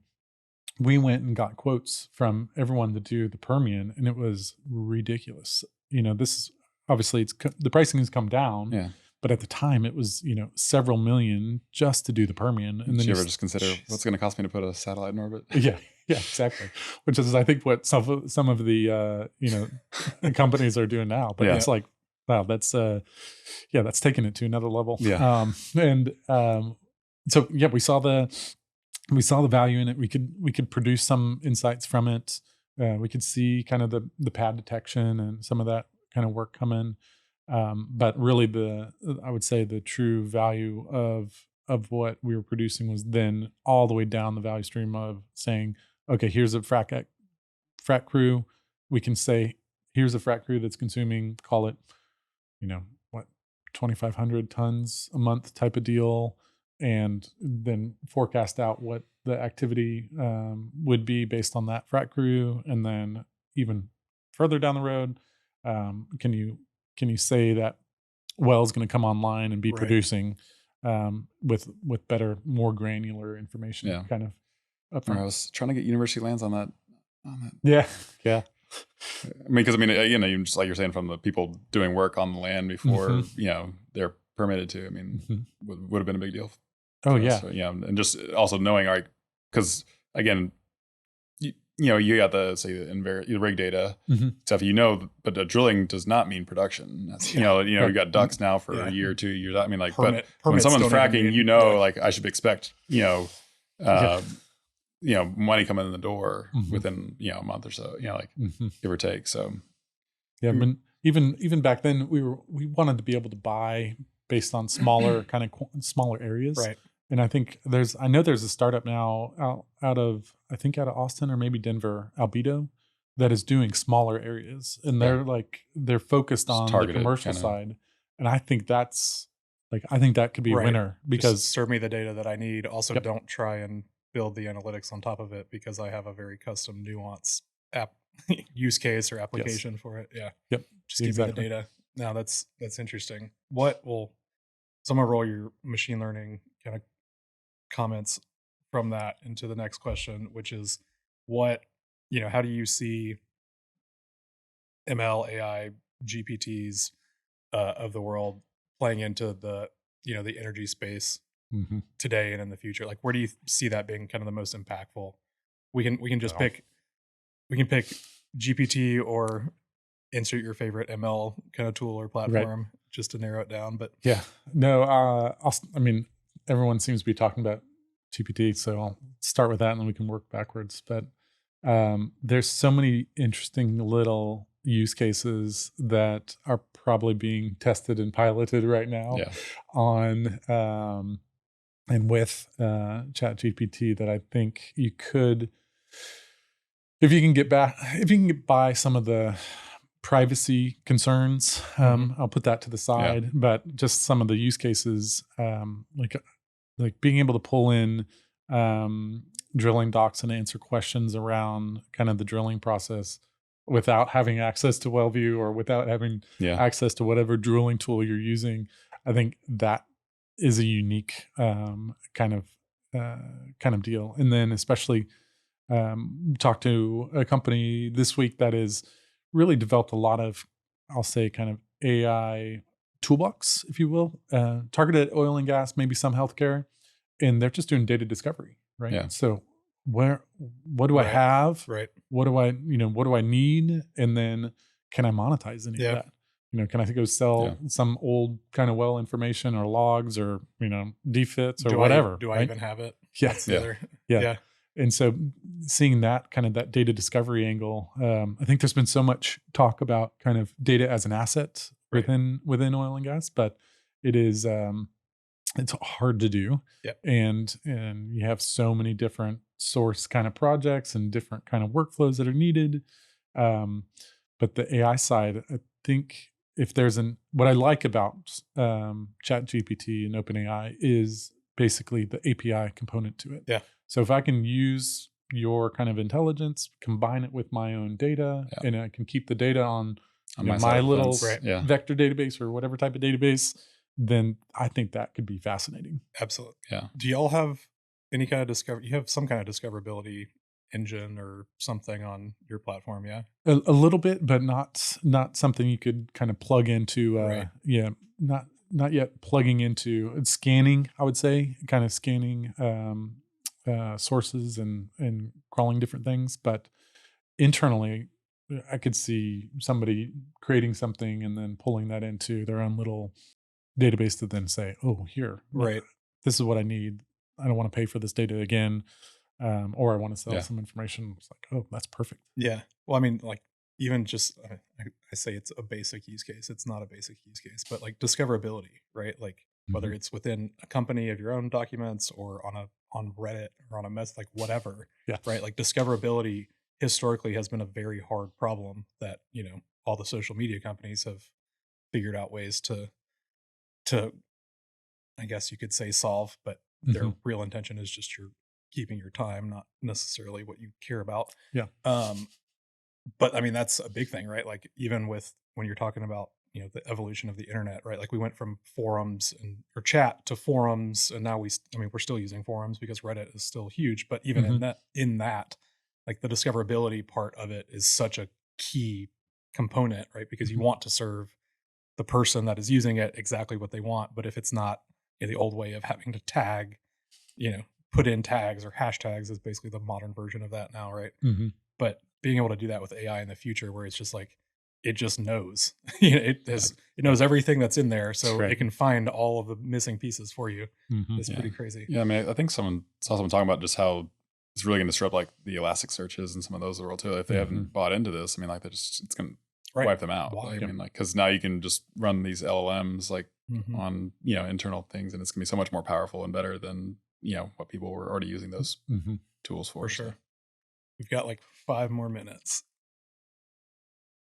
we went and got quotes from everyone to do the Permian, and it was ridiculous. This is obviously the pricing has come down, but at the time it was, several million just to do the Permian. And then you ever just consider what's going to cost me to put a satellite in orbit? Yeah, exactly. Which is, I think, what some of the companies are doing now. But it's like, wow, that's taking it to another level. Yeah. So we saw the value in it. We could produce some insights from it. We could see kind of the pad detection and some of that kind of work come in. But really I would say the true value of what we were producing was then all the way down the value stream of saying, okay, here's a frac crew. We can say, here's a frac crew that's consuming, call it, 2,500 tons a month type of deal, and then forecast out what the activity would be based on that frac crew. And then even further down the road, can you say that well is going to come online and be producing with better, more granular information kind of upfront. I was trying to get university lands on that. Yeah. I mean, because even just like you're saying, from the people doing work on the land before they're permitted to. I mean, would have been a big deal. Oh yeah. So, and just also knowing, because again, you got the rig data stuff, but the drilling does not mean production. That's, you got ducks now for a year or 2 years. I mean, like, but when someone's fracking, like I should expect, money coming in the door within, a month or so, give or take. So, yeah, but even back then we wanted to be able to buy based on smaller smaller areas. Right. And I think there's a startup now out of Austin or maybe Denver, Albedo, that is doing smaller areas, and they're focused on the commercial side. And I think that could be a winner, because just serve me the data that I need. Also, don't try and build the analytics on top of it, because I have a very custom nuance use case or application for it. Yeah. Yep. Just give me the data. Now that's interesting. So I'm gonna roll your machine learning kind of comments from that into the next question, which is how do you see ML, AI, GPTs of the world playing into the the energy space today and in the future? Like, where do you see that being kind of the most impactful? We can just pick GPT or insert your favorite ML kind of tool or platform, just to narrow it down. But everyone seems to be talking about GPT, so I'll start with that and then we can work backwards. But there's so many interesting little use cases that are probably being tested and piloted right now on and with ChatGPT, that I think you could, if you can get by some of the privacy concerns, I'll put that to the side, but just some of the use cases, like being able to pull in drilling docs and answer questions around kind of the drilling process without having access to WellView or without having access to whatever drilling tool you're using. I think that is a unique kind of deal. And then especially talked to a company this week that is really developed a lot of, I'll say, kind of AI toolbox, if you will, targeted at oil and gas, maybe some healthcare, and they're just doing data discovery, right? Yeah. So what do I have? Right. What do I need? And then can I monetize any of that? Can I go sell some old kind of well information or logs or, defits or whatever? Do I even have it? Yes. Yeah. And so seeing that kind of that data discovery angle, I think there's been so much talk about kind of data as an asset within oil and gas, but it is, it's hard to do. Yep. And you have so many different source kind of projects and different kind of workflows that are needed. But the AI side, I think what I like about ChatGPT and OpenAI is basically the API component to it. Yeah. So if I can use your kind of intelligence, combine it with my own data, and I can keep the data on my little vector database or whatever type of database, then I think that could be fascinating. Absolutely. Yeah. Do y'all have any kind of you have some kind of discoverability engine or something on your platform? Yeah. A little bit, but not something you could kind of plug into. Not yet plugging into scanning, I would say, kind of scanning sources and crawling different things. But internally, I could see somebody creating something and then pulling that into their own little database to then say, oh, here, this is what I need. I don't want to pay for this data again. Or I want to sell some information. It's like, oh, that's perfect. Yeah. Well, I mean, like even just, I say it's a basic use case. It's not a basic use case, but like discoverability, right? Like whether it's within a company of your own documents or on Reddit or on a mess, like whatever, Yeah. right? Like discoverability historically has been a very hard problem that, all the social media companies have figured out ways to, I guess you could say, solve, but their real intention is just you're keeping your time, not necessarily what you care about. Yeah. But I mean, that's a big thing, right? Like even with when you're talking about, the evolution of the internet, right? Like we went from forums or chat to forums, and now we're still using forums because Reddit is still huge. But even in that, like the discoverability part of it is such a key component, right? Because you want to serve the person that is using it exactly what they want. But if it's not, the old way of having to tag, put in tags or hashtags is basically the modern version of that now, right? But being able to do that with AI in the future, where it's just like it just knows, it knows everything that's in there, so it can find all of the missing pieces for you. It's pretty crazy. Yeah, I mean, I think someone talking about just how it's really going to disrupt like the Elastic searches and some of those in the world too. If they haven't bought into this, I mean, like it's going to wipe them out. I mean, like because now you can just run these LLMs like on internal things, and it's going to be so much more powerful and better than what people were already using those tools for. For sure. So. We've got like 5 more minutes.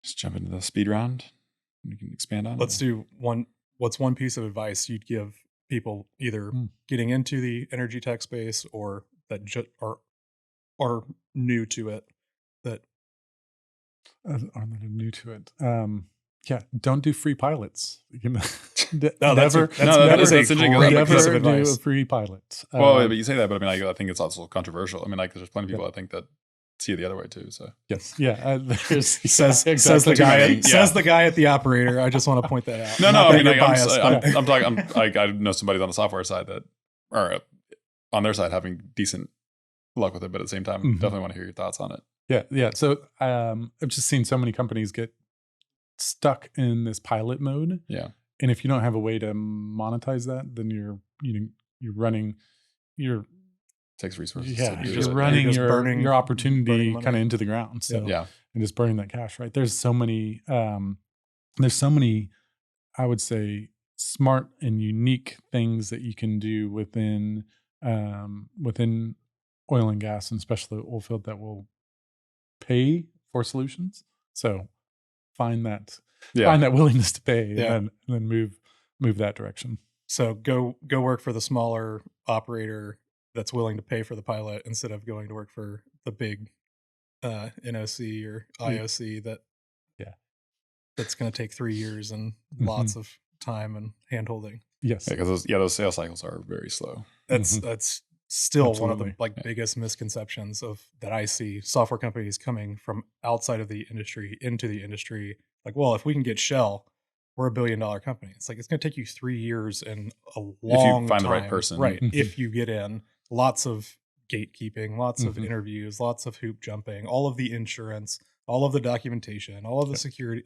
Just jump into the speed round. We can expand on. Let's do one. What's one piece of advice you'd give people either getting into the energy tech space or that are new to it? That are new to it. Don't do free pilots. That's a great piece of advice. Do a free pilot. But you say that, but I mean, I think it's also controversial. I mean, like there's plenty of people I think that see it the other way too. So yes, says the guy at the operator. I just want to point that out. No, I mean, like, I'm talking. I know somebody's on the software side that are on their side having decent luck with it, but at the same time, definitely want to hear your thoughts on it. Yeah. So I've just seen so many companies get stuck in this pilot mode. Yeah. And if you don't have a way to monetize that, then you're running takes resources. Yeah, you're running your opportunity kind of into the ground. So and just burning that cash, right? There's so many I would say smart and unique things that you can do within oil and gas, and especially the oil field, that will pay for solutions. So find that willingness to pay and then move that direction. So go work for the smaller operator that's willing to pay for the pilot instead of going to work for the big NOC or IOC that's going to take 3 years and lots of time and hand-holding. Yes. Because those sales cycles are very slow. That's still one of the biggest misconceptions that I see software companies coming from outside of the industry into the industry. Like, well, if we can get Shell, we're $1 billion company. It's like, it's going to take you 3 years and a long time. If you find the right person. Right. If you get in, lots of gatekeeping, lots of interviews, lots of hoop jumping, all of the insurance, all of the documentation, all of the security,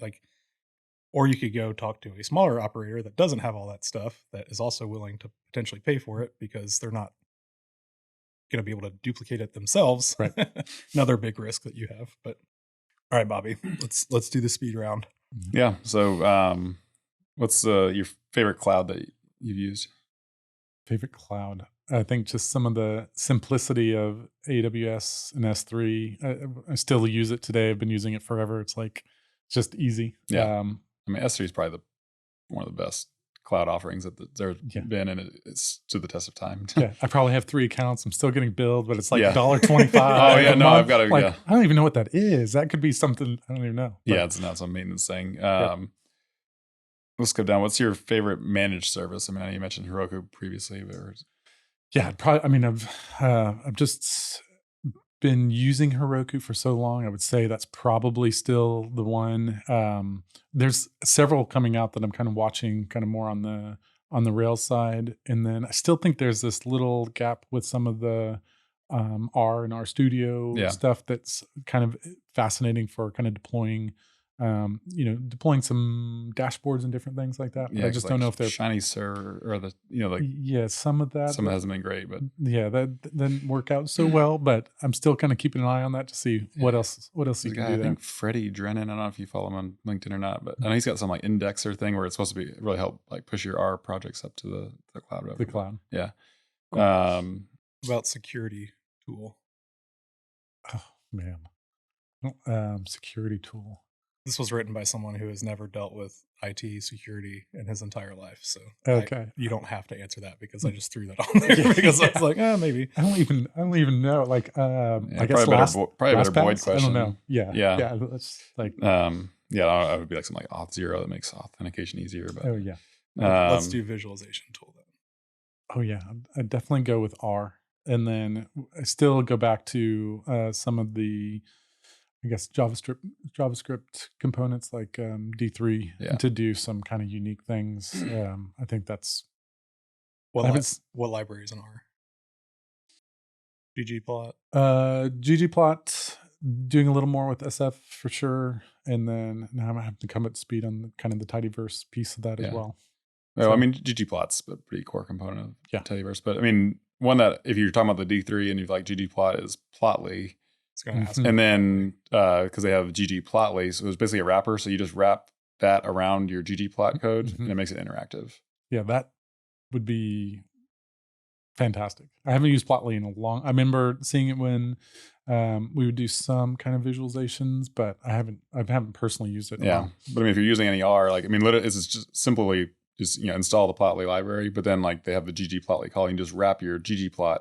or you could go talk to a smaller operator that doesn't have all that stuff, that is also willing to potentially pay for it because they're not going to be able to duplicate it themselves. Right. Another big risk that you have. But all right, Bobby, let's do the speed round. Yeah. So what's your favorite cloud that you've used? Favorite cloud? I think just some of the simplicity of AWS and S3. I still use it today. I've been using it forever. It's just easy. Yeah. I mean, S3 is probably one of the best cloud offerings that there's been, and it's to the test of time. Yeah, I probably have 3 accounts. I'm still getting billed, but it's like $1.25. Oh yeah, no, I've got to. I don't even know what that is. That could be something I don't even know. But, it's not some maintenance thing. Let's go down. What's your favorite managed service? I mean, I know you mentioned Heroku previously, but probably. I mean, I've just been using Heroku for so long. I would say that's probably still the one. There's several coming out that I'm kind of watching, kind of more on the Rails side, and then I still think there's this little gap with some of the R and RStudio stuff that's kind of fascinating for kind of deploying deploying some dashboards and different things like that. But Yeah, I just don't know if they're shiny sir or the some of that. some hasn't been great, but that didn't work out so well. But I'm still kind of keeping an eye on that to see what else you can do I there. think Freddie Drennan. I don't know if you follow him on LinkedIn or not, but I know he's got some like indexer thing where it's supposed to be really help like push your R projects up to the cloud. The cloud. Yeah. Cool. About security tool. Oh man, security tool. This was written by someone who has never dealt with IT security in his entire life. So okay, you don't have to answer that because I just threw that on there because I was like, maybe. I don't even know. Like, I guess probably a better Boyd question. I don't know. Yeah. That's like, I would be like something like Auth0 that makes authentication easier. But let's do visualization tool then. Oh yeah, I'd definitely go with R, and then I still go back to some of the, I guess, JavaScript components like D3 to do some kind of unique things. I think that's what libraries in R? ggplot. ggplot, doing a little more with SF for sure, and then now I'm gonna have to come up to speed on kind of the tidyverse piece of that as well. Well, I mean, ggplot's a pretty core component of tidyverse, but I mean, one that if you're talking about the D3 and you've like ggplot is Plotly. And then because they have ggplotly, so it was basically a wrapper. So you just wrap that around your ggplot code and it makes it interactive. Yeah, that would be fantastic. I haven't used Plotly in a long. I remember seeing it when we would do some kind of visualizations, but I haven't personally used it. Yeah, but I mean, if you're using any R, like I mean, literally, it's just simply install the Plotly library, but then like they have the ggplotly call. You can just wrap your ggplot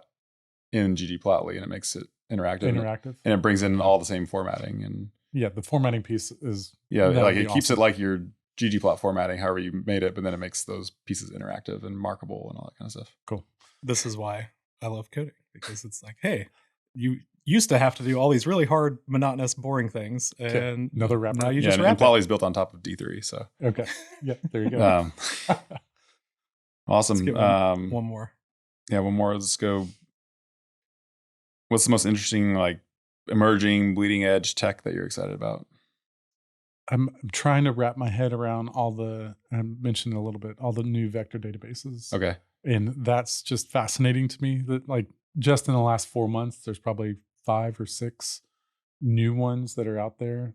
in ggplotly, and it makes it interactive, and it brings in all the same formatting. And the formatting piece is like it keeps it like your ggplot formatting, however you made it, but then it makes those pieces interactive and markable and all that kind of stuff. Cool. This is why I love coding, because it's like, hey, you used to have to do all these really hard, monotonous, boring things, and another wrapper. Now you just wrap and Plotly's built on top of D3, so okay, there you go. Awesome. One more. Yeah, one more. Let's go. What's the most interesting, like, emerging, bleeding edge tech that you're excited about? I'm trying to wrap my head around I mentioned a little bit, all the new vector databases. Okay. And that's just fascinating to me that like just in the last 4 months, there's probably 5 or 6 new ones that are out there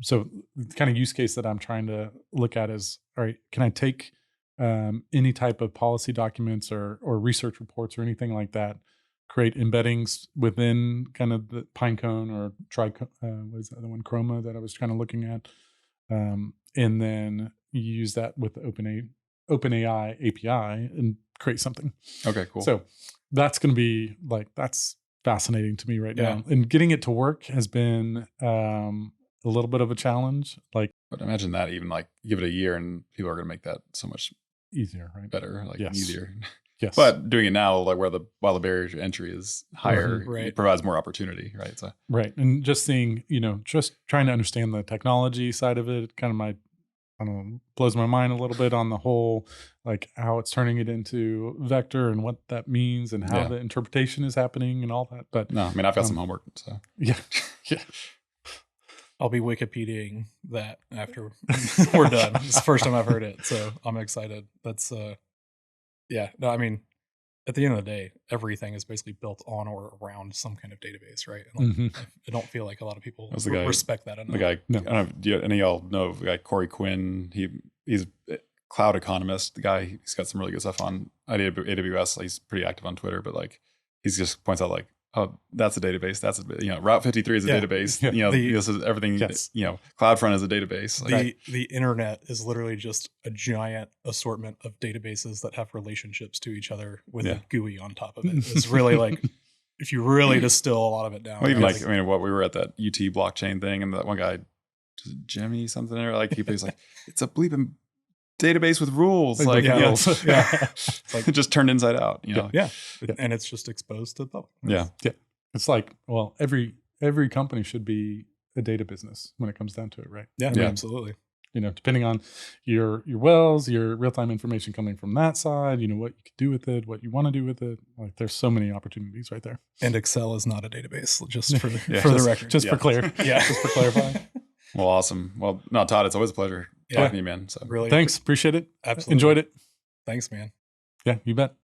so the kind of use case that I'm trying to look at is, all right, can I take any type of policy documents or research reports or anything like that, create embeddings within kind of the Pinecone or what is the other one, Chroma that I was kind of looking at, and then use that with the OpenAI API and create something. Okay, cool. So that's going to be like, that's fascinating to me right now. And getting it to work has been a little bit of a challenge. Like, but imagine that even like give it a year and people are going to make that so much easier, right? Better, like easier. Yes. But doing it now, like while the barrier to entry is higher, it provides more opportunity, right? So and just seeing, just trying to understand the technology side of it, kind of I don't know, blows my mind a little bit on the whole, like how it's turning it into vector and what that means and how the interpretation is happening and all that. But no, I mean, I've got some homework, so yeah. I'll be Wikipediaing that after we're done. It's the first time I've heard it, so I'm excited. That's no, I mean, at the end of the day, everything is basically built on or around some kind of database, right? And like, I don't feel like a lot of people respect that enough. The guy, I don't know, do any of y'all know the guy Corey Quinn? He's a cloud economist. The guy, he's got some really good stuff on AWS. He's pretty active on Twitter, but like he just points out like, oh, that's a database. That's Route 53 is a database. This is everything. Yes. CloudFront is a database. The internet is literally just a giant assortment of databases that have relationships to each other with a GUI on top of it. It's really like, if you really distill a lot of it down. Well, even what we were at that UT blockchain thing, and that one guy, Jimmy something, or like he's like, it's a bleeping database with rules, it just turned inside out, and it's just exposed to the public. It's like, well, every company should be a data business when it comes down to it, right? Absolutely. depending on your wells, your real-time information coming from that side, what you could do with it, what you want to do with it. Like, there's so many opportunities right there. And Excel is not a database, just for Yeah, the record. Just for clear. Yeah. Just for clarifying. Well, awesome. Well, no, Todd, it's always a pleasure talking to you, man. So Really Thanks. Appreciate it. Absolutely. Enjoyed it. Thanks, man. Yeah, you bet.